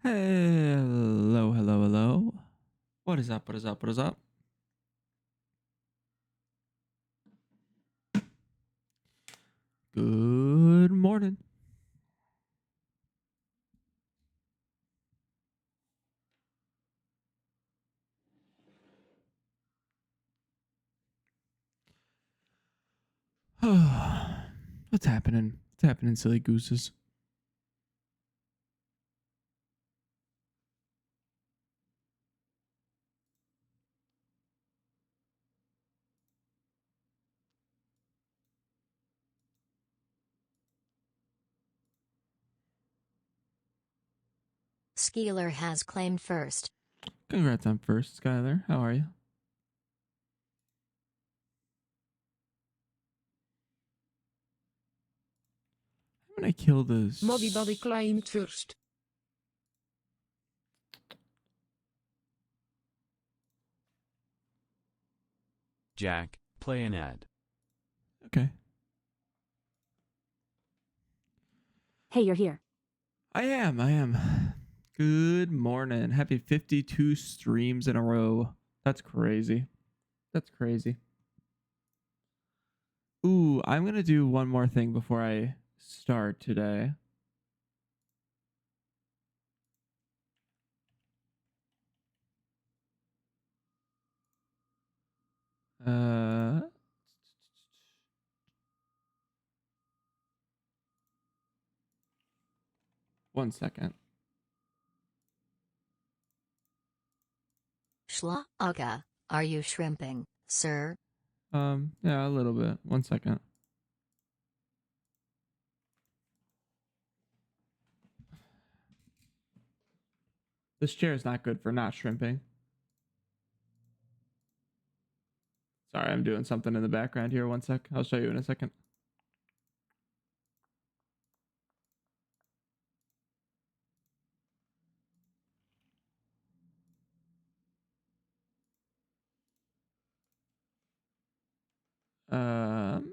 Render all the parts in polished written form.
Hello, hello, hello. What is up? What is up? What is up? Good morning. What's happening? What's happening, silly gooses? Skeeler has claimed first. Congrats on first, Skylar. How are you? I'm gonna kill this. Modibody claimed first. Jack, play an ad. Okay. Hey, you're here. I am. Good morning. Happy 52 streams in a row. That's crazy. That's crazy. Ooh, I'm gonna do one more thing before I start today. One second. Schlaaga, are you shrimping, sir? Yeah, a little bit. One second. This chair is not good for not shrimping. Sorry, I'm doing something in the background here. One sec. I'll show you in a second. Um,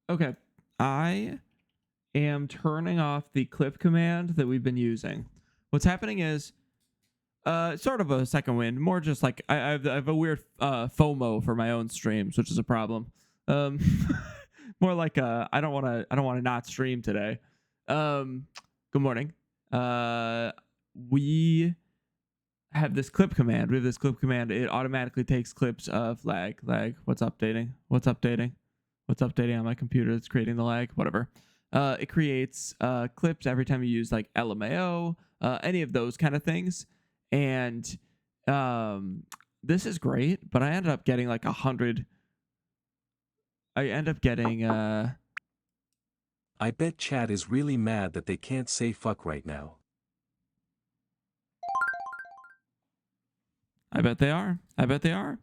okay. I am turning off the clip command that we've been using. What's happening is sort of a second wind, more just like I have a weird FOMO for my own streams, which is a problem. Um, more like I don't want to not stream today. Good morning. We have this clip command. We have this clip command. It automatically takes clips of lag. What's updating? What's updating? What's updating on my computer that's creating the lag? Whatever. It creates clips every time you use like LMAO, any of those kind of things. And this is great, but I ended up getting like 100. I end up getting I bet Chad is really mad that they can't say fuck right now. I bet they are. I bet they are.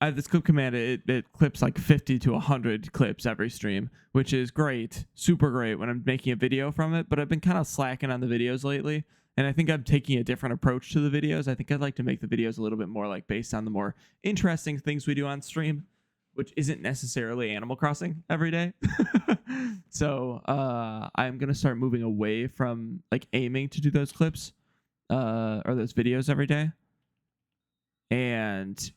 I have this clip command. It clips like 50 to 100 clips every stream, which is great, super great when I'm making a video from it. But I've been kind of slacking on the videos lately, and I think I'm taking a different approach to the videos. I think I'd like to make the videos a little bit more like based on the more interesting things we do on stream, which isn't necessarily Animal Crossing every day. So I'm gonna start moving away from like aiming to do those clips or those videos every day, and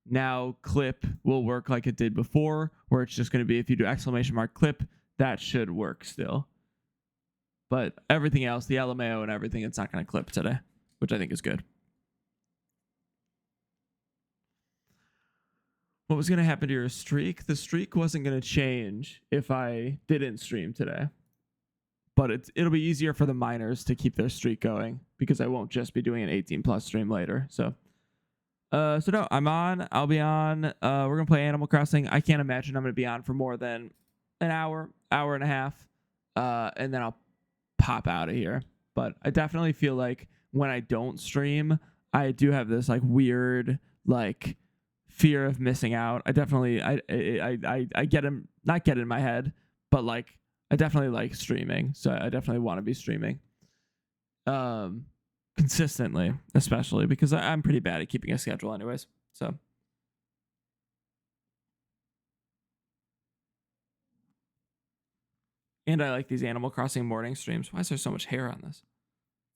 now clip will work like it did before, where it's just going to be if you do exclamation mark clip, that should work still. But everything else, the LMAO and everything, it's not going to clip today, which I think is good. What was going to happen to your streak? The streak wasn't going to change if I didn't stream today. But it'll be easier for the miners to keep their streak going because I won't just be doing an 18 plus stream later. So no, I'm on. I'll be on. We're gonna play Animal Crossing. I can't imagine I'm gonna be on for more than an hour and a half, and then I'll pop out of here. But I definitely feel like when I don't stream, I do have this like weird like fear of missing out. I definitely I get him, not get in my head, but like I definitely like streaming, so I definitely want to be streaming consistently, especially because I'm pretty bad at keeping a schedule anyways. So and I like these Animal Crossing morning streams. Why is there so much hair on this?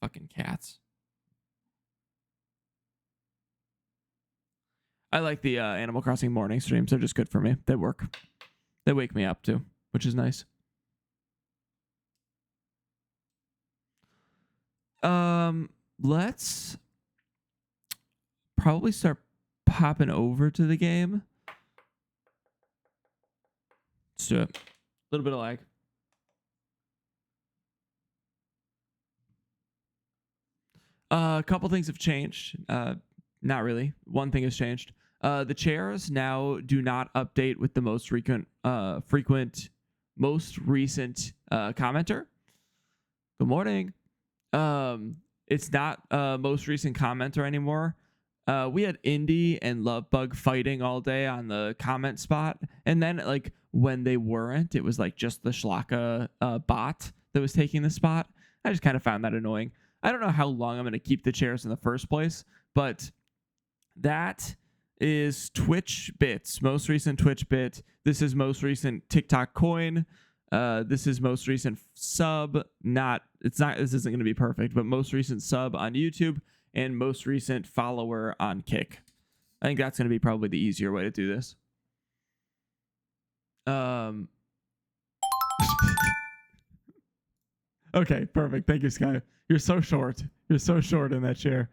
Fucking cats. I like the Animal Crossing morning streams. They're just good for me. They work. They wake me up too, which is nice. Let's probably start popping over to the game. Let's do it. A little bit of lag. A couple things have changed. Not really. One thing has changed. The chairs now do not update with the most frequent most recent commenter. Good morning. It's not most recent commenter anymore. We had Indy and Lovebug fighting all day on the comment spot, and then like when they weren't, it was like just the Schlaka bot that was taking the spot. I just kind of found that annoying. I don't know how long I'm going to keep the chairs in the first place, but that is Twitch bits, most recent Twitch bit. This is most recent TikTok coin. This is most recent sub. This isn't going to be perfect, but most recent sub on YouTube and most recent follower on Kick. I think that's going to be probably the easier way to do this. Okay, perfect. Thank you, Sky. You're so short. You're so short in that chair.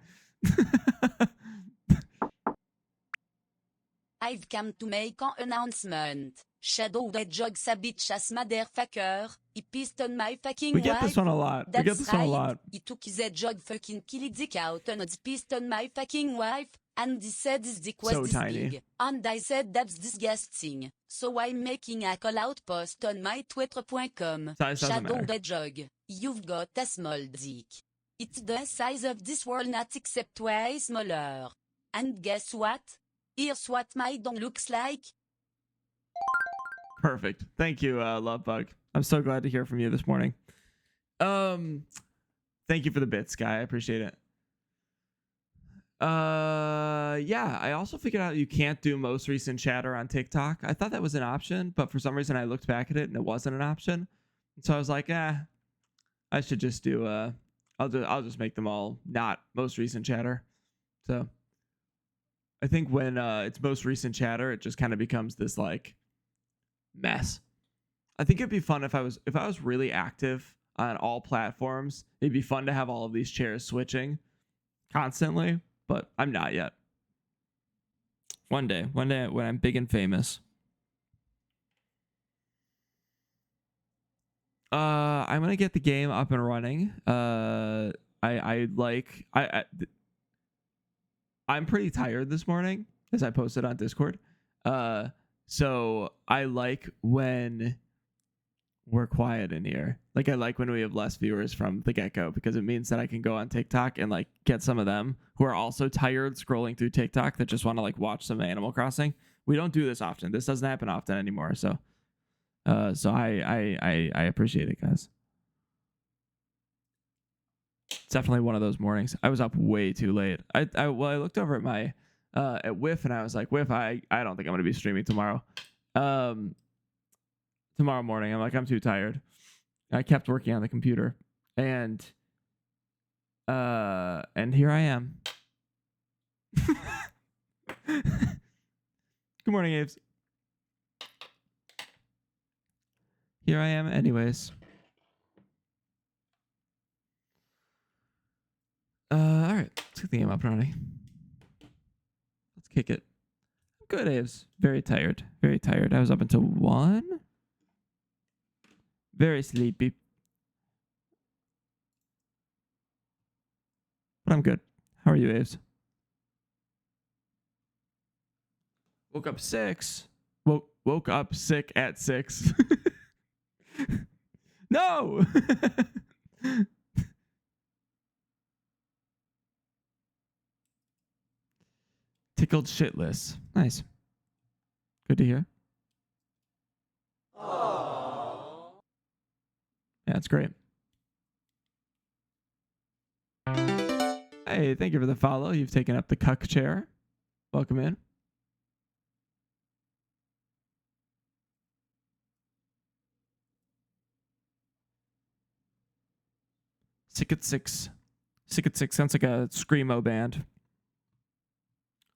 I've come to make an announcement. Shadow the jog sa bitch ass motherfucker. He pissed on my fucking We wife. get this one a lot. We That's get this one a lot. He took his jog fucking kill dick out and he pissed on my fucking wife. And he said his dick was So this tiny. big. And I said that's disgusting. So I'm making a call out post on my twitter.com. Size doesn't Shadow matter. the jog. You've got a small dick. It's the size of this world, not except way smaller. And guess what? Here's what my dong looks like. Perfect. Thank you, Lovebug. I'm so glad to hear from you this morning. Thank you for the bits, Guy. I appreciate it. Yeah, I also figured out you can't do most recent chatter on TikTok. I thought that was an option, but for some reason I looked back at it and it wasn't an option. So I was like, I should just do I'll just make them all not most recent chatter. So I think when it's most recent chatter, it just kind of becomes this like mess. I think it'd be fun if I was really active on all platforms. It'd be fun to have all of these chairs switching constantly, but I'm not yet. One day when I'm big and famous. I'm gonna get the game up and running. I'm pretty tired this morning, as I posted on Discord. So I like when we're quiet in here. Like I like when we have less viewers from the get-go, because it means that I can go on TikTok and like get some of them who are also tired scrolling through TikTok that just want to like watch some Animal Crossing. We don't do this often. This doesn't happen often anymore. So I appreciate it, guys. It's definitely one of those mornings. I was up way too late. I looked over at my at Whiff and I was like, Whiff, I don't think I'm gonna be streaming tomorrow. Tomorrow morning. I'm like, I'm too tired. I kept working on the computer and here I am. Good morning, Aves. Here I am anyways. All right, let's get the game up and running. Let's kick it. Good, Aves. Very tired. Very tired. I was up until 1. Very sleepy. But I'm good. How are you, Aves? Woke up 6. Woke up sick at 6. No! Tickled shitless. Nice. Good to hear. Yeah, that's great. Hey, thank you for the follow. You've taken up the cuck chair. Welcome in. Sick at Six. Sick at Six sounds like a screamo band.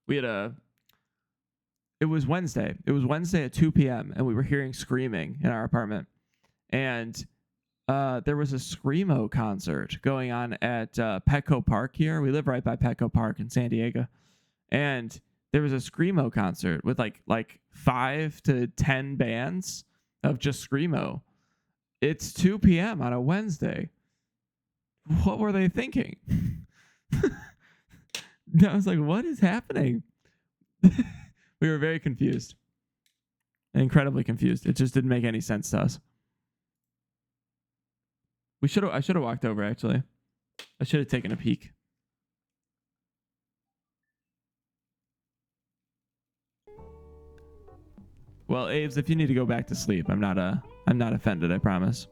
We had it was Wednesday. It was Wednesday at 2 p.m. and we were hearing screaming in our apartment. And there was a screamo concert going on at Petco Park here. We live right by Petco Park in San Diego. And there was a screamo concert with like 5 to 10 bands of just screamo. It's 2 p.m. on a Wednesday. What were they thinking? I was like, what is happening? We were very confused. Incredibly confused. It just didn't make any sense to us. I should have walked over, actually. I should have taken a peek. Well, Aves, if you need to go back to sleep, I'm not offended, I promise.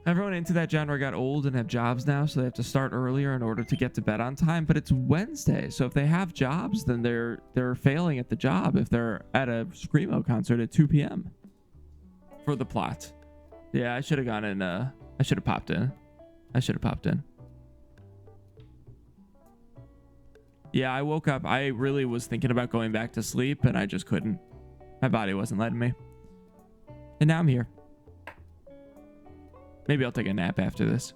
Everyone into that genre got old and have jobs now, so they have to start earlier in order to get to bed on time. But it's Wednesday, so if they have jobs, then they're failing at the job if they're at a screamo concert at 2 p.m. for the plot. Yeah, I should have gone in. I should have popped in. Yeah, I woke up. I really was thinking about going back to sleep, and I just couldn't. My body wasn't letting me. And now I'm here. Maybe I'll take a nap after this.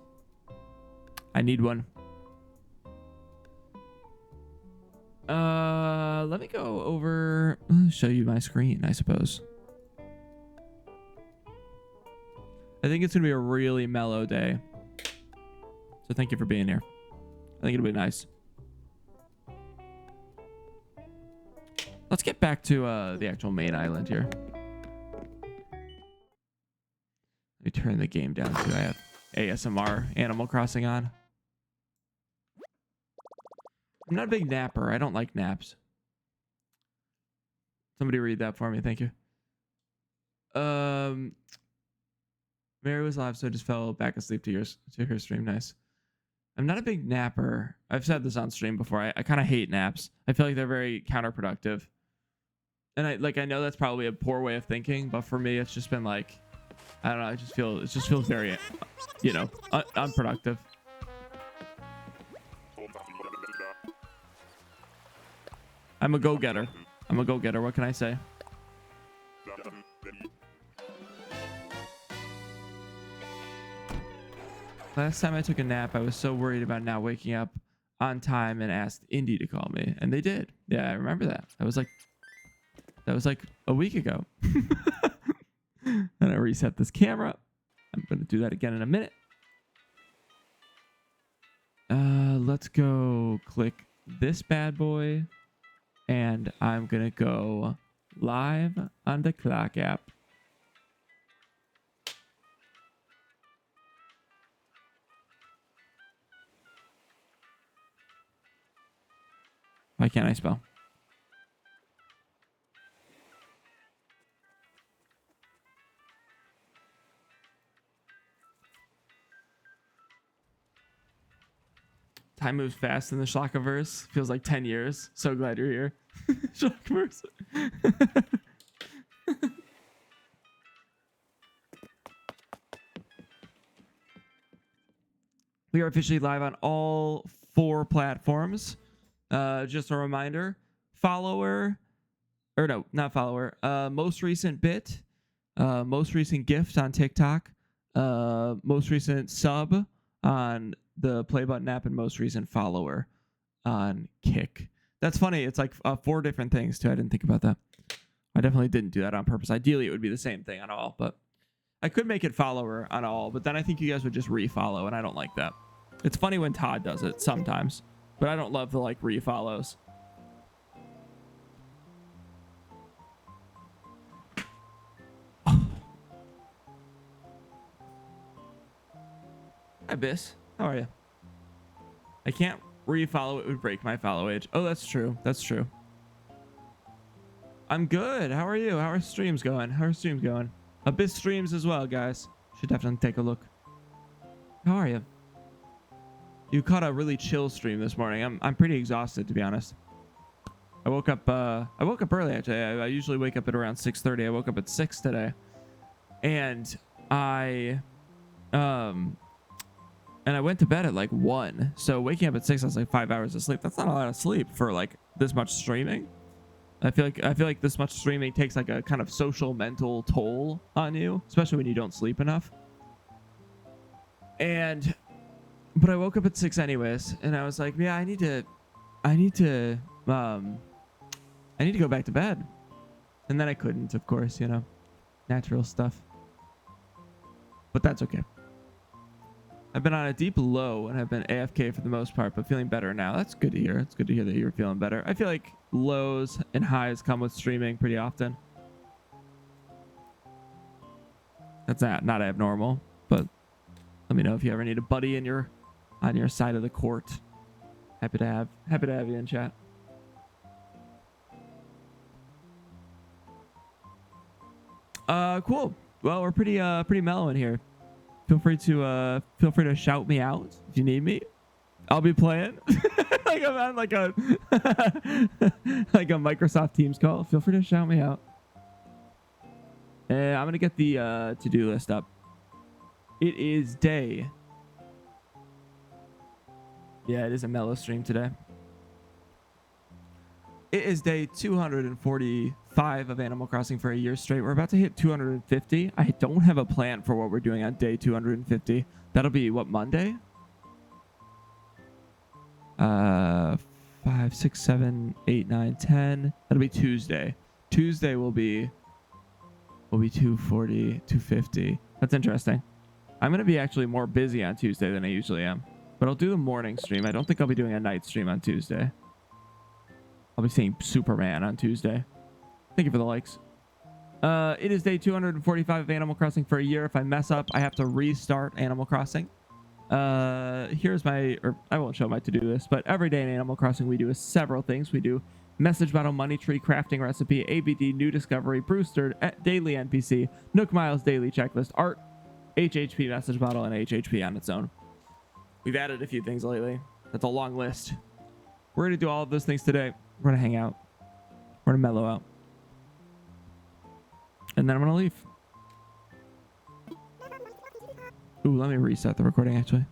I need one. Let me go over. Show you my screen, I suppose. I think it's gonna be a really mellow day. So thank you for being here. I think it'll be nice. Let's get back to the actual main island here. Let me turn the game down too. I have ASMR Animal Crossing on. I'm not a big napper. I don't like naps. Somebody read that for me. Thank you. Mary was live, so I just fell back asleep to her stream. Nice. I'm not a big napper. I've said this on stream before. I kind of hate naps. I feel like they're very counterproductive. And I know that's probably a poor way of thinking, but for me, it's just been like, I don't know. It just feels very, unproductive. I'm a go-getter. What can I say? Last time I took a nap, I was so worried about not waking up on time and asked Indy to call me, and they did. Yeah, I remember that. That was like a week ago. And I reset this camera. I'm going to do that again in a minute. Let's go click this bad boy. And I'm going to go live on the clock app. Why can't I spell? Time moves fast in the Shlockaverse. Feels like 10 years. So glad you're here. Shlockaverse. We are officially live on all 4 platforms. Just a reminder, most recent bit, most recent gift on TikTok, most recent sub on the play button app, and most recent follower on Kick. That's funny. It's like 4 different things too. I didn't think about that. I definitely didn't do that on purpose. Ideally, it would be the same thing on all, but I could make it follower on all, but then I think you guys would just refollow, and I don't like that. It's funny when Todd does it sometimes, but I don't love the like refollows. Hi, Biss. How are you? I can't refollow. It would break my follow age. Oh, that's true. That's true. I'm good. How are you? How are streams going? How are streams going? Abyss streams as well, guys. Should definitely take a look. How are you? You caught a really chill stream this morning. I'm pretty exhausted, to be honest. I woke up early actually. I usually wake up at around 6:30. I woke up at 6 today. And I went to bed at like 1. So waking up at 6, that's like 5 hours of sleep. That's not a lot of sleep for like this much streaming. I feel like this much streaming takes like a kind of social mental toll on you, especially when you don't sleep enough. But I woke up at 6 anyways, and I was like, yeah, I need to go back to bed. And then I couldn't, of course, you know, natural stuff. But that's okay. I've been on a deep low and I've been AFK for the most part, but feeling better now. That's good to hear. It's good to hear that you're feeling better. I feel like lows and highs come with streaming pretty often. That's not abnormal, but let me know if you ever need a buddy on your side of the court. Happy to have you in chat. Cool. Well, we're pretty mellow in here. Feel free to shout me out if you need me. I'll be playing. Like I'm on like a like a Microsoft Teams call. Feel free to shout me out. And I'm gonna get the to-do list up. It is day. Yeah, it is a mellow stream today. It is day 245 of Animal Crossing for a year straight. We're about to hit 250. I don't have a plan for what we're doing on day 250. That'll be what, Monday? 5, 6, 7, 8, 9, 10. That'll be Tuesday. Tuesday will be 240, 250. That's interesting. I'm going to be actually more busy on Tuesday than I usually am. But I'll do the morning stream. I don't think I'll be doing a night stream on Tuesday. I'll be seeing Superman on Tuesday. Thank you for the likes. It is day 245 of Animal Crossing for a year. If I mess up, I have to restart Animal Crossing. Here's my, or I won't show my to-do list, but every day in Animal Crossing we do several things. We do message battle, money tree, crafting recipe, ABD, new discovery, Brewster, daily NPC, Nook Miles daily checklist, art, HHP message battle, and HHP on its own. We've added a few things lately. That's a long list. We're going to do all of those things today. We're going to hang out. We're going to mellow out. And then I'm going to leave. Ooh, let me reset the recording actually.